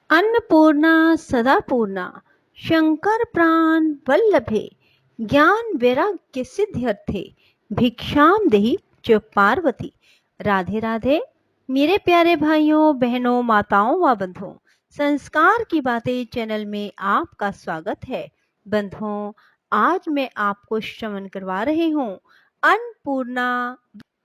अन्नपूर्णा सदा पूर्णा शंकर प्राण वल्लभे ज्ञान वैराग्य सिद्ध्यर्थे भिक्षाम देहि च पार्वती। राधे राधे मेरे प्यारे भाइयों बहनों माताओं व बंधुओं, संस्कार की बातें चैनल में आपका स्वागत है। बंधुओं, आज मैं आपको श्रवण करवा रही हूँ अन्नपूर्णा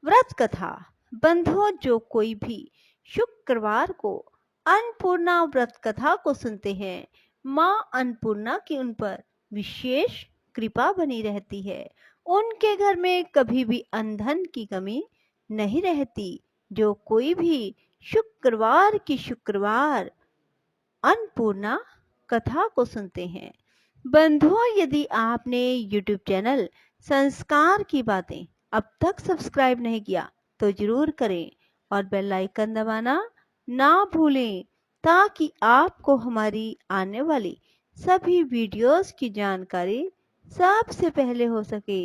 व्रत कथा। बंधुओं, जो कोई भी शुक्रवार को अन्नपूर्णा व्रत कथा को सुनते हैं, माँ अन्नपूर्णा की उन पर विशेष कृपा बनी रहती है। उनके घर में कभी भी अन्न धन की कमी नहीं रहती। जो कोई भी शुक्रवार की शुक्रवार अन्नपूर्णा कथा को सुनते हैं। बंधुओं, यदि आपने YouTube चैनल संस्कार की बातें अब तक सब्सक्राइब नहीं किया तो जरूर करें और बेल आइकन दबाना ना भूलें, ताकि आपको हमारी आने वाली सभी वीडियोस की जानकारी सबसे पहले हो सके।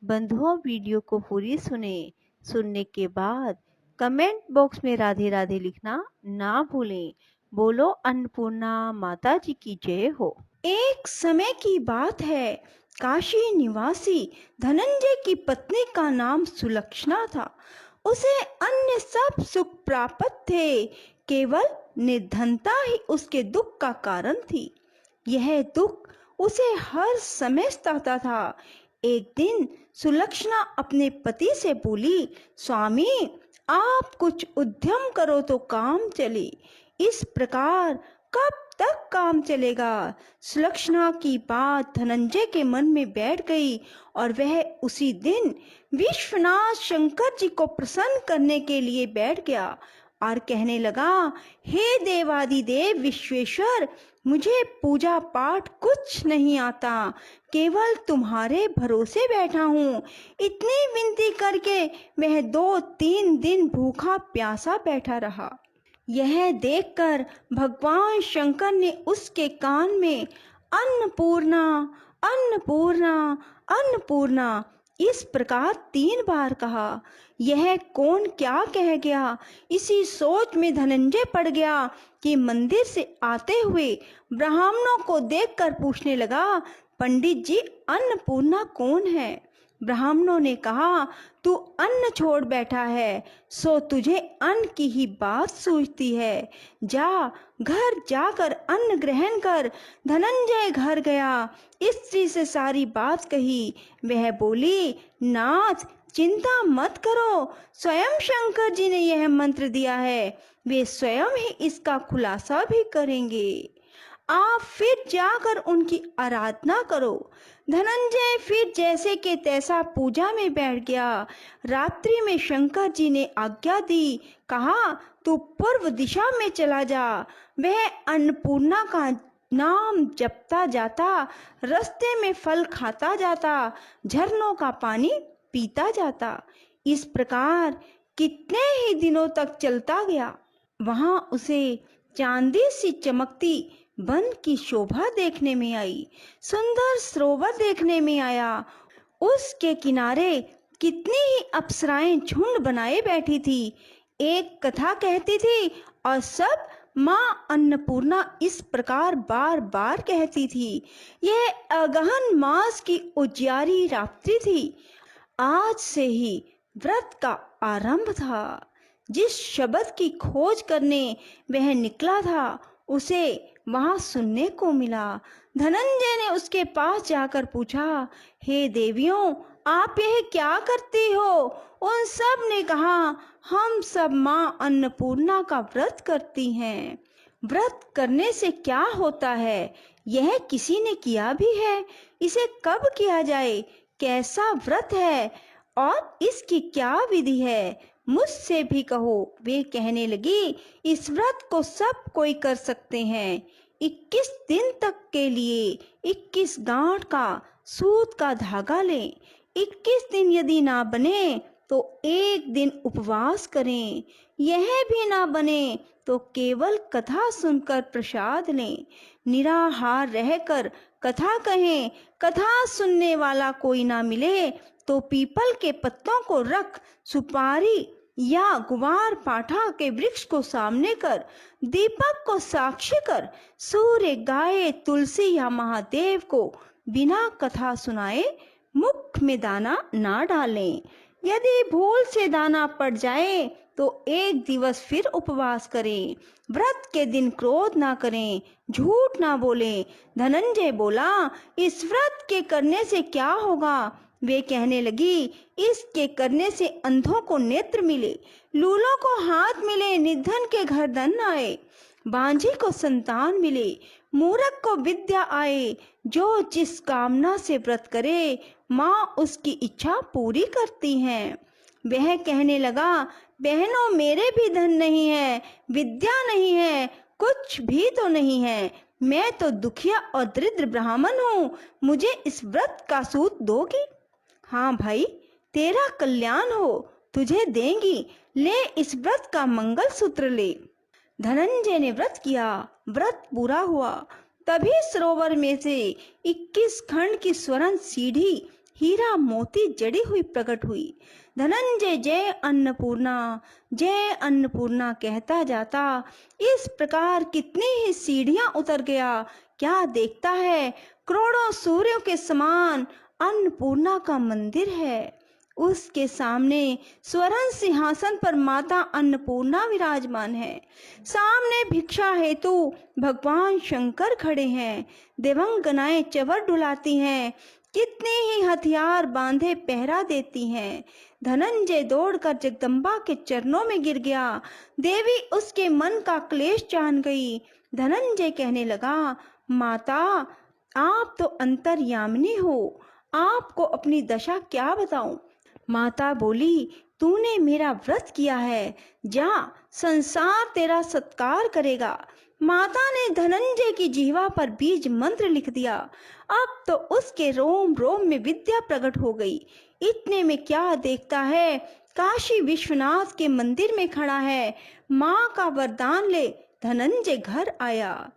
बंधुओं, वीडियो को पूरी सुनने के बाद कमेंट बॉक्स में राधे राधे लिखना ना भूलें। बोलो अन्नपूर्णा माता जी की जय हो। एक समय की बात है, काशी निवासी धनंजय की पत्नी का नाम सुलक्षणा था। उसे अन्य सब सुख प्राप्त थे, केवल निर्धनता ही उसके दुख का कारण थी। यह दुख उसे हर समय सताता था। एक दिन सुलक्षणा अपने पति से बोली, स्वामी, आप कुछ उद्यम करो तो काम चले। इस प्रकार कब तक काम चलेगा? सुलक्षणा की बात धनंजय के मन में बैठ गई और वह उसी दिन विश्वनाथ शंकर जी को प्रसन्न करने के लिए बैठ गया और कहने लगा, हे देवादिदेव विश्वेश्वर, मुझे पूजा पाठ कुछ नहीं आता, केवल तुम्हारे भरोसे बैठा हूँ। इतनी विनती करके वह 2-3 दिन भूखा प्यासा बैठा रहा। यह देखकर भगवान शंकर ने उसके कान में अन्नपूर्णा अन्नपूर्णा अन्नपूर्णा इस प्रकार 3 बार कहा। यह कौन क्या कह गया, इसी सोच में धनंजय पड़ गया कि मंदिर से आते हुए ब्राह्मणों को देखकर पूछने लगा, पंडित जी, अन्नपूर्णा कौन है? ब्राह्मणों ने कहा, तू अन्न छोड़ बैठा है, सो तुझे अन्न की ही बात सूझती है। जा, घर जाकर अन्न ग्रहण कर। धनंजय घर गया, स्त्री से सारी बात कही। वह बोली, नाथ, चिंता मत करो, स्वयं शंकर जी ने यह मंत्र दिया है, वे स्वयं ही इसका खुलासा भी करेंगे। आप फिर जाकर उनकी आराधना करो। धनंजय फिर जैसे के तैसा पूजा में बैठ गया। रात्रि में शंकर जी ने आज्ञा दी, कहा, तू पूर्व दिशा में चला जा। वह अन्नपूर्णा का नाम जपता जाता, रास्ते में फल खाता जाता, झरनों का पानी पीता जाता। इस प्रकार कितने ही दिनों तक चलता गया। वहां उसे चांदी सी चमकती वन की शोभा देखने में आई, सुंदर सरोवर देखने में आया। उसके किनारे कितनी ही अप्सराएं झुंड बनाए बैठी थी। एक कथा कहती थी और सब माँ अन्नपूर्णा इस प्रकार बार बार कहती थी। यह अगहन मास की उजियारी रात्रि थी। आज से ही व्रत का आरंभ था। जिस शब्द की खोज करने वह निकला था, उसे वहां सुनने को मिला। धनंजय ने उसके पास जाकर पूछा, हे देवियों, आप यह क्या करती हो? उन सब ने कहा, हम सब माँ अन्नपूर्णा का व्रत करती हैं। व्रत करने से क्या होता है? यह किसी ने किया भी है? इसे कब किया जाए? कैसा व्रत है और इसकी क्या विधि है? मुझसे भी कहो। वे कहने लगी, इस व्रत को सब कोई कर सकते हैं। 21 दिन तक के लिए 21 गांठ का सूत का धागा लें। 21 दिन यदि ना बने तो एक दिन उपवास करें। यह भी ना बने तो केवल कथा सुनकर प्रसाद लें। निराहार रहकर कथा कहें। कथा सुनने वाला कोई ना मिले तो पीपल के पत्तों को रख सुपारी या गुवार पाठा के वृक्ष को सामने कर, दीपक को साक्षी कर, सूर्य, गाय, तुलसी या महादेव को बिना कथा सुनाए मुख में दाना ना डालें। यदि भूल से दाना पड़ जाए तो एक दिवस फिर उपवास करें। व्रत के दिन क्रोध ना करें, झूठ ना बोलें। धनंजय बोला, इस व्रत के करने से क्या होगा? वे कहने लगी, इसके करने से अंधों को नेत्र मिले, लूलों को हाथ मिले, निर्धन के घर धन आए, बांझी को संतान मिले, मूर्ख को विद्या आए। जो जिस कामना से व्रत करे, माँ उसकी इच्छा पूरी करती हैं। वह कहने लगा, बहनों, मेरे भी धन नहीं है, विद्या नहीं है, कुछ भी तो नहीं है। मैं तो दुखिया और दरिद्र ब्राह्मण हूँ, मुझे इस व्रत का सूत दोगी? हाँ भाई, तेरा कल्याण हो, तुझे देंगी, ले इस व्रत का मंगल सूत्र ले। धनंजय ने व्रत किया, व्रत पूरा हुआ। तभी सरोवर में से 21 खंड की स्वर्ण सीढ़ी हीरा मोती जड़ी हुई प्रकट हुई। धनंजय जय अन्नपूर्णा कहता जाता इस प्रकार कितनी ही सीढ़ियां उतर गया। क्या देखता है, करोड़ों सूर्यों के समान अन्नपूर्णा का मंदिर है। उसके सामने स्वर्ण सिंहासन पर माता अन्नपूर्णा विराजमान है। सामने भिक्षा हेतु भगवान शंकर खड़े हैं। देवंगनाएं चवर डुलाती हैं, कितने ही हथियार बांधे पहरा देती हैं। धनंजय दौड़कर जगदम्बा के चरणों में गिर गया। देवी उसके मन का क्लेश जान गई। धनंजय कहने लगा, माता, आप तो अंतर्यामिनी हो, आपको अपनी दशा क्या बताऊं? माता बोली, तूने मेरा व्रत किया है, जा, संसार तेरा सत्कार करेगा। माता ने धनंजय की जीवा पर बीज मंत्र लिख दिया। अब तो उसके रोम रोम में विद्या प्रकट हो गई। इतने में क्या देखता है, काशी विश्वनाथ के मंदिर में खड़ा है। माँ का वरदान ले धनंजय घर आया।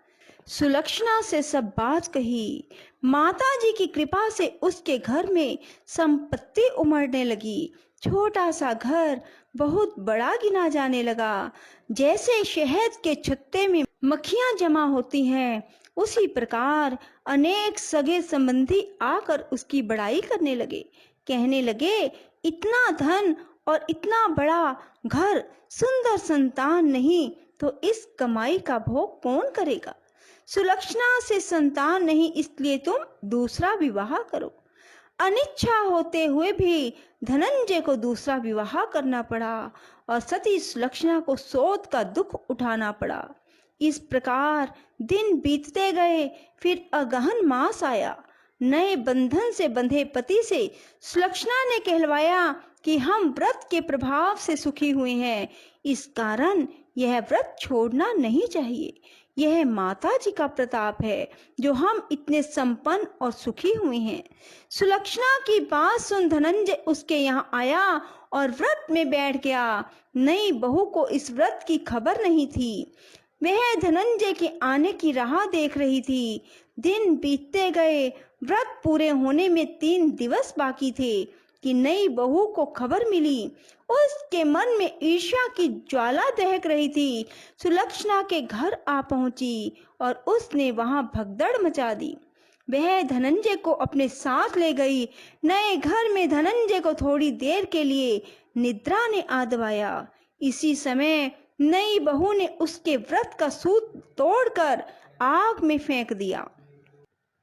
सुलक्षणा से सब बात कही। माता जी की कृपा से उसके घर में संपत्ति उमड़ने लगी। छोटा सा घर बहुत बड़ा गिना जाने लगा। जैसे शहद के छत्ते में मक्खियां जमा होती हैं, उसी प्रकार अनेक सगे संबंधी आकर उसकी बड़ाई करने लगे। कहने लगे, इतना धन और इतना बड़ा घर, सुंदर संतान नहीं तो इस कमाई का भोग कौन करेगा? सुलक्षणा से संतान नहीं, इसलिए तुम दूसरा विवाह करो। अनिच्छा होते हुए भी धनंजय को दूसरा विवाह करना पड़ा और सती सुलक्षणा को शोध का दुख उठाना पड़ा। इस प्रकार दिन बीतते गए। फिर अगहन मास आया। नए बंधन से बंधे पति से सुलक्षणा ने कहलवाया कि हम व्रत के प्रभाव से सुखी हुए हैं, इस कारण यह व्रत छोड़ना नहीं चाहिए। यह माता जी का प्रताप है जो हम इतने संपन्न और सुखी हुए हैं। सुलक्षणा की बात सुन धनंजय उसके यहाँ आया और व्रत में बैठ गया। नई बहू को इस व्रत की खबर नहीं थी। वह धनंजय के आने की राह देख रही थी। दिन बीतते गए। व्रत पूरे होने में 3 दिवस बाकी थे कि नई बहू को खबर मिली। उसके मन में ईर्ष्या की ज्वाला दहक रही थी। सुलक्षणा के घर आ पहुंची और उसने वहां भगदड़ मचा दी। वह धनंजय को अपने साथ ले गई। नए घर में धनंजय को थोड़ी देर के लिए निद्रा ने आ दबाया। इसी समय नई बहू ने उसके व्रत का सूत तोड़कर आग में फेंक दिया।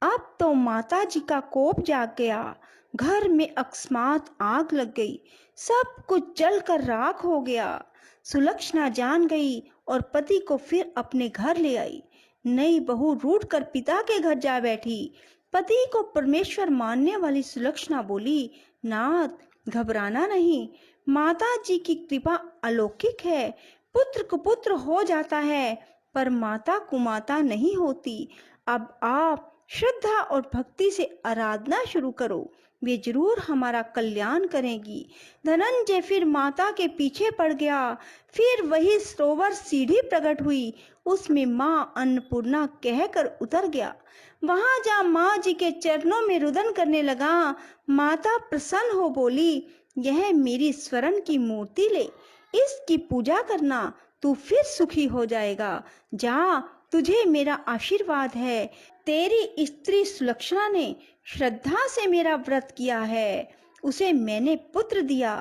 अब तो माता जी का कोप जाग गया। घर में अकस्मात आग लग गई। सब कुछ जलकर राख हो गया। सुलक्षणा जान गई और पति को फिर अपने घर ले आई। नई बहू रूठकर पिता के घर जा बैठी। पति को परमेश्वर मानने वाली सुलक्षणा बोली, नाथ, घबराना नहीं, माता जी की कृपा अलौकिक है। पुत्र कुपुत्र हो जाता है पर माता कुमाता नहीं होती। अब आप श्रद्धा और भक्ति से आराधना शुरू करो, वे जरूर हमारा कल्याण करेंगी। धनंजय फिर माता के पीछे पड़ गया। फिर वही सरोवर सीढ़ी प्रकट हुई, उसमें माँ अन्नपूर्णा कहकर उतर गया। वहां जा माँ जी के चरणों में रुदन करने लगा। माता प्रसन्न हो बोली, यह मेरी स्वर्ण की मूर्ति ले, इसकी पूजा करना, तू फिर सुखी हो जाएगा। जा, तुझे मेरा आशीर्वाद है। तेरी स्त्री सुलक्षणा ने श्रद्धा से मेरा व्रत किया है, उसे मैंने पुत्र दिया।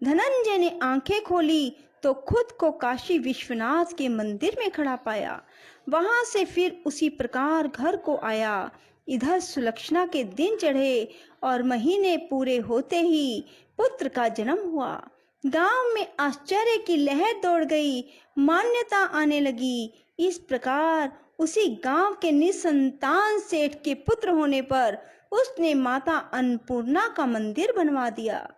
धनंजय ने आंखें खोली तो खुद को काशी विश्वनाथ के मंदिर में खड़ा पाया। वहां से फिर उसी प्रकार घर को आया। इधर सुलक्षणा के दिन चढ़े और महीने पूरे होते ही पुत्र का जन्म हुआ। गांव में आश्चर्य की लहर दौड़ गई, मान्यता आने लगी। इस प्रकार उसी गांव के निसंतान सेठ के पुत्र होने पर उसने माता अन्नपूर्णा का मंदिर बनवा दिया।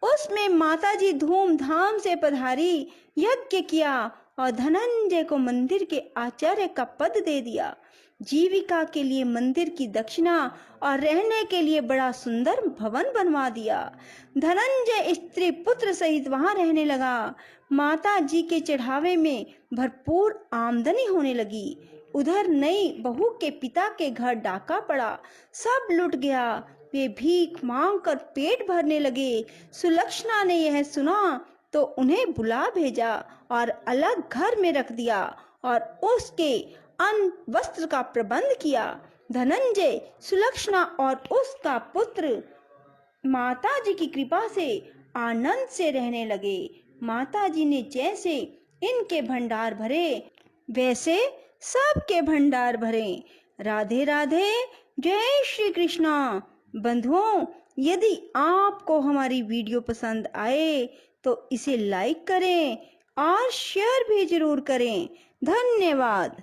उसमें माताजी धूमधाम से पधारी, यज्ञ किया और धनंजय को मंदिर के आचार्य का पद दे दिया। जीविका के लिए मंदिर की दक्षिणा और रहने के लिए बड़ा सुंदर भवन बनवा दिया। धनंजय स्त्री पुत्र सहित वहां रहने लगा। माता जी के चढ़ावे में भरपूर आमदनी होने लगी। उधर नई बहू के पिता के घर डाका पड़ा, सब लुट गया। वे भीख मांगकर पेट भरने लगे। सुलक्षणा ने यह सुना तो उन्हें बुला भेजा और अलग घर में रख दिया और उसके अन्न वस्त्र का प्रबंध किया। धनंजय, सुलक्षणा और उसका पुत्र माता जी की कृपा से आनंद से रहने लगे। माता जी ने जैसे इनके भंडार भरे, वैसे सबके भंडार भरे। राधे राधे, जय श्री कृष्णा। बंधुओं, यदि आपको हमारी वीडियो पसंद आए तो इसे लाइक करें और शेयर भी जरूर करें। धन्यवाद।